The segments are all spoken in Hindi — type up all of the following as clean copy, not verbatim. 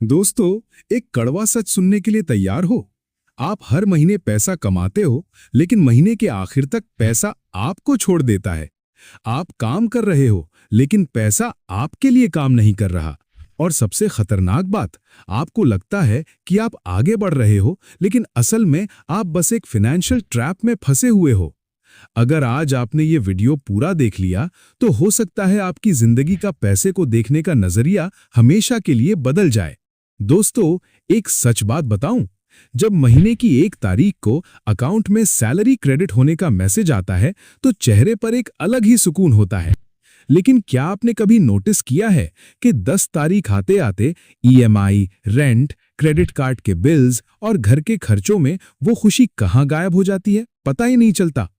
दोस्तों, एक कड़वा सच सुनने के लिए तैयार हो? आप हर महीने पैसा कमाते हो, लेकिन महीने के आखिर तक पैसा आपको छोड़ देता है। आप काम कर रहे हो, लेकिन पैसा आपके लिए काम नहीं कर रहा। और सबसे खतरनाक बात, आपको लगता है कि आप आगे बढ़ रहे हो, लेकिन असल में आप बस एक फाइनेंशियल ट्रैप में फंसे हुए हो। अगर आज आपने ये वीडियो पूरा देख लिया, तो हो सकता है आपकी जिंदगी का पैसे को देखने का नजरिया हमेशा के लिए बदल जाए। दोस्तों, एक सच बात बताऊं, जब महीने की 1 तारीख को अकाउंट में सैलरी क्रेडिट होने का मैसेज आता है, तो चेहरे पर एक अलग ही सुकून होता है। लेकिन क्या आपने कभी नोटिस किया है कि 10 तारीख आते आते ईएमआई, रेंट, क्रेडिट कार्ड के बिल्स और घर के खर्चों में वो खुशी कहाँ गायब हो जाती है, पता ही नहीं चलता।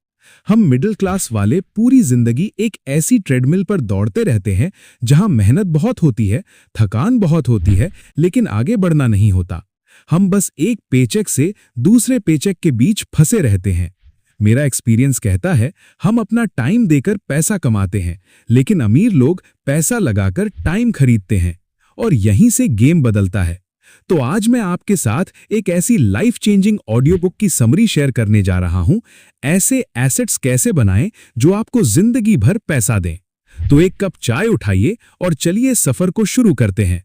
हम मिडिल क्लास वाले पूरी जिंदगी एक ऐसी ट्रेडमिल पर दौड़ते रहते हैं जहां मेहनत बहुत होती है, थकान बहुत होती है, लेकिन आगे बढ़ना नहीं होता। हम बस एक पेचेक से दूसरे पेचेक के बीच फंसे रहते हैं। मेरा एक्सपीरियंस कहता है, हम अपना टाइम देकर पैसा कमाते हैं, लेकिन अमीर लोग पैसा लगाकर टाइम खरीदते हैं। और यहीं से गेम बदलता है। तो आज मैं आपके साथ एक ऐसी लाइफ चेंजिंग ऑडियो बुक की समरी शेयर करने जा रहा हूं, ऐसे एसेट्स कैसे बनाएं जो आपको जिंदगी भर पैसा दें। तो एक कप चाय उठाइए और चलिए सफर को शुरू करते हैं।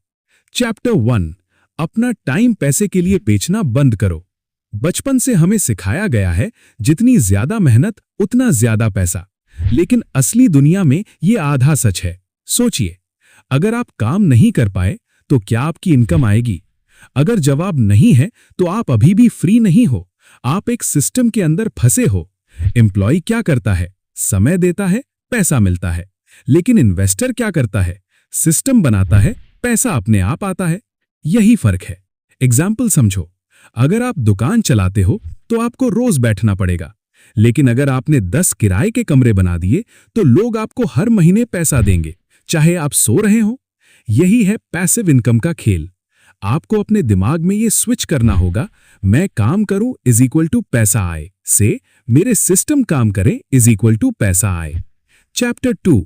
चैप्टर 1, अपना टाइम पैसे के लिए बेचना बंद करो। बचपन से हमें सिखाया गया है, जितनी ज्यादा मेहनत उतना ज्यादा पैसा। लेकिन असली दुनिया में ये आधा सच है। सोचिए, अगर आप काम नहीं कर पाए तो क्या आपकी इनकम आएगी? अगर जवाब नहीं है, तो आप अभी भी फ्री नहीं हो। आप एक सिस्टम के अंदर फंसे हो। एम्प्लॉय क्या करता है? समय देता है, पैसा मिलता है। लेकिन इन्वेस्टर क्या करता है? सिस्टम बनाता है, पैसा अपने आप आता है। यही फर्क है। एग्जाम्पल समझो, अगर आप दुकान चलाते हो तो आपको रोज बैठना पड़ेगा। लेकिन अगर आपने 10 किराए के कमरे बना दिए, तो लोग आपको हर महीने पैसा देंगे, चाहे आप सो रहे हो। यही है पैसिव इनकम का खेल। आपको अपने दिमाग में ये स्विच करना होगा, मैं काम करूं इज इक्वल टू पैसा आए, से मेरे सिस्टम काम करें इज इक्वल टू पैसा आए। चैप्टर 2,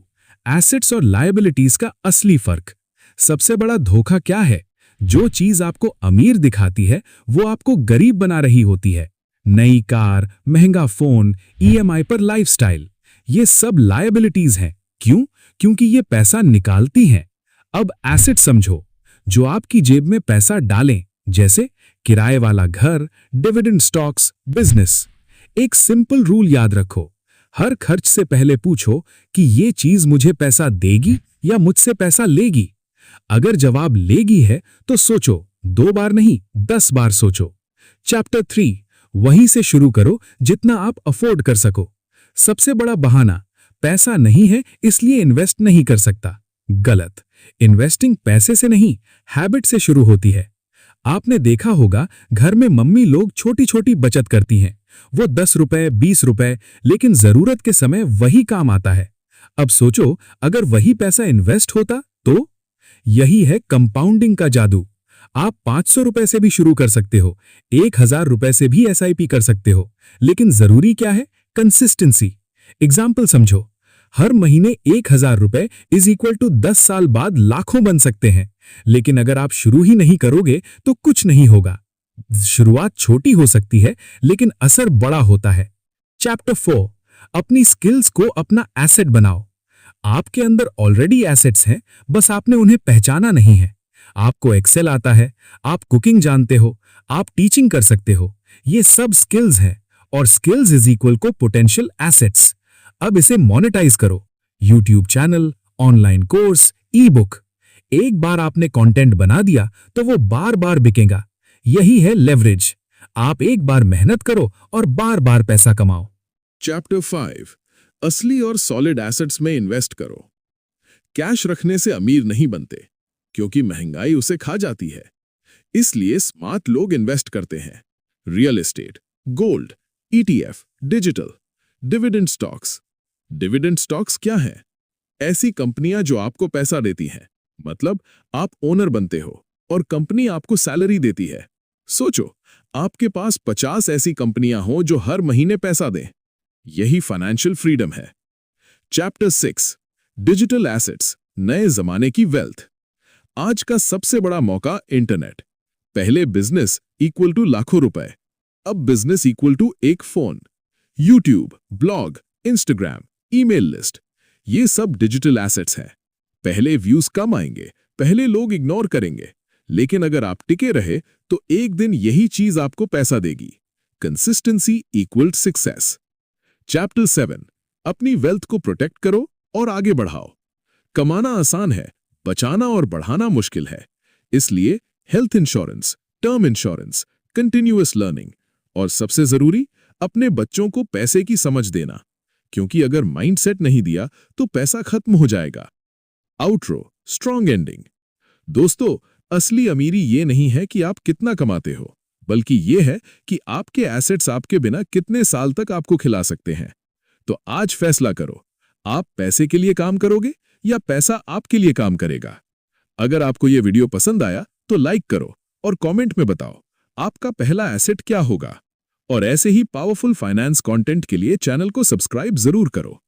एसेट्स और लायबिलिटीज का असली फर्क। सबसे बड़ा धोखा क्या है? जो चीज आपको अमीर दिखाती है, वो आपको गरीब बना रही होती है। नई कार, महंगा फोन, ईएमआई पर लाइफस्टाइल, ये सब लायबिलिटीज हैं। क्यों? क्योंकि ये पैसा निकालती हैं। अब एसेट समझो, जो आपकी जेब में पैसा डालें, जैसे किराए वाला घर, डिविडेंड स्टॉक्स, बिजनेस। एक सिंपल रूल याद रखो, हर खर्च से पहले पूछो कि ये चीज मुझे पैसा देगी या मुझसे पैसा लेगी। अगर जवाब लेगी है तो सोचो, 2 बार नहीं 10 बार सोचो। चैप्टर 3, वहीं से शुरू करो जितना आप अफोर्ड कर सको। सबसे बड़ा बहाना, पैसा नहीं है इसलिए इन्वेस्ट नहीं कर सकता। गलत। इन्वेस्टिंग पैसे से नहीं, हैबिट से शुरू होती है। आपने देखा होगा, घर में मम्मी लोग छोटी छोटी बचत करती हैं। वो 10 रुपए, 20 रुपए, लेकिन जरूरत के समय वही काम आता है। अब सोचो, अगर वही पैसा इन्वेस्ट होता तो? यही है कंपाउंडिंग का जादू। आप 500 रुपए से भी शुरू कर सकते हो, 1000 रुपए से भी एसआईपी कर सकते हो। लेकिन जरूरी क्या है? कंसिस्टेंसी। एग्जाम्पल समझो, हर महीने 1000 रुपए इज इक्वल टू 10 साल बाद लाखों बन सकते हैं। लेकिन अगर आप शुरू ही नहीं करोगे तो कुछ नहीं होगा। शुरुआत छोटी हो सकती है, लेकिन असर बड़ा होता है। चैप्टर 4, अपनी स्किल्स को अपना एसेट बनाओ। आपके अंदर ऑलरेडी एसेट्स हैं, बस आपने उन्हें पहचाना नहीं है। आपको एक्सेल आता है, आप कुकिंग जानते हो, आप टीचिंग कर सकते हो। ये सब स्किल्स हैं, और स्किल्स इज इक्वल को पोटेंशियल एसेट्स। अब इसे मोनेटाइज करो। यूट्यूब चैनल, ऑनलाइन कोर्स, ई बुक। एक बार आपने कंटेंट बना दिया तो वो बार बार बिकेगा। यही है लेवरेज। आप एक बार मेहनत करो और बार बार पैसा कमाओ। चैप्टर 5, असली और सॉलिड एसेट्स में इन्वेस्ट करो। कैश रखने से अमीर नहीं बनते, क्योंकि महंगाई उसे खा जाती है। इसलिए स्मार्ट लोग इन्वेस्ट करते हैं। Real estate, gold, ETF, digital, dividend stocks. Dividend stocks क्या है? ऐसी कंपनियां जो आपको पैसा देती हैं, मतलब आप ओनर बनते हो और कंपनी आपको सैलरी देती है। सोचो, आपके पास 50 ऐसी कंपनियां हो जो हर महीने पैसा दें। यही फाइनेंशियल फ्रीडम है। चैप्टर 6, डिजिटल एसेट्स, नए जमाने की वेल्थ। आज का सबसे बड़ा मौका इंटरनेट। पहले बिजनेस इक्वल टू लाखों रुपए, अब बिजनेस इक्वल टू एक phone. YouTube, blog, Instagram, email list, ये सब डिजिटल एसेट्स हैं। पहले व्यूज कम आएंगे, पहले लोग इग्नोर करेंगे, लेकिन अगर आप टिके रहे तो एक दिन यही चीज आपको पैसा देगी। Consistency equal success. चैप्टर 7, अपनी वेल्थ को प्रोटेक्ट करो और आगे बढ़ाओ। कमाना आसान है, बचाना और बढ़ाना मुश्किल है। इसलिए health insurance, term insurance, continuous learning और सबसे जरूरी, अपने बच्चों को पैसे की समझ देना, क्योंकि अगर माइंडसेट नहीं दिया तो पैसा खत्म हो जाएगा। Outro, strong ending. दोस्तों, असली अमीरी ये नहीं है कि आप कितना कमाते हो, बल्कि ये है कि आपके एसेट्स आपके बिना कितने साल तक आपको खिला सकते हैं। तो आज फैसला करो, आप पैसे के लिए काम करोगे या पैसा आपके लिए काम करेगा। अगर आपको ये वीडियो पसंद आया तो लाइक करो और कमेंट में बताओ आपका पहला एसेट क्या होगा। और ऐसे ही पावरफुल फाइनेंस कंटेंट के लिए चैनल को सब्सक्राइब जरूर करो।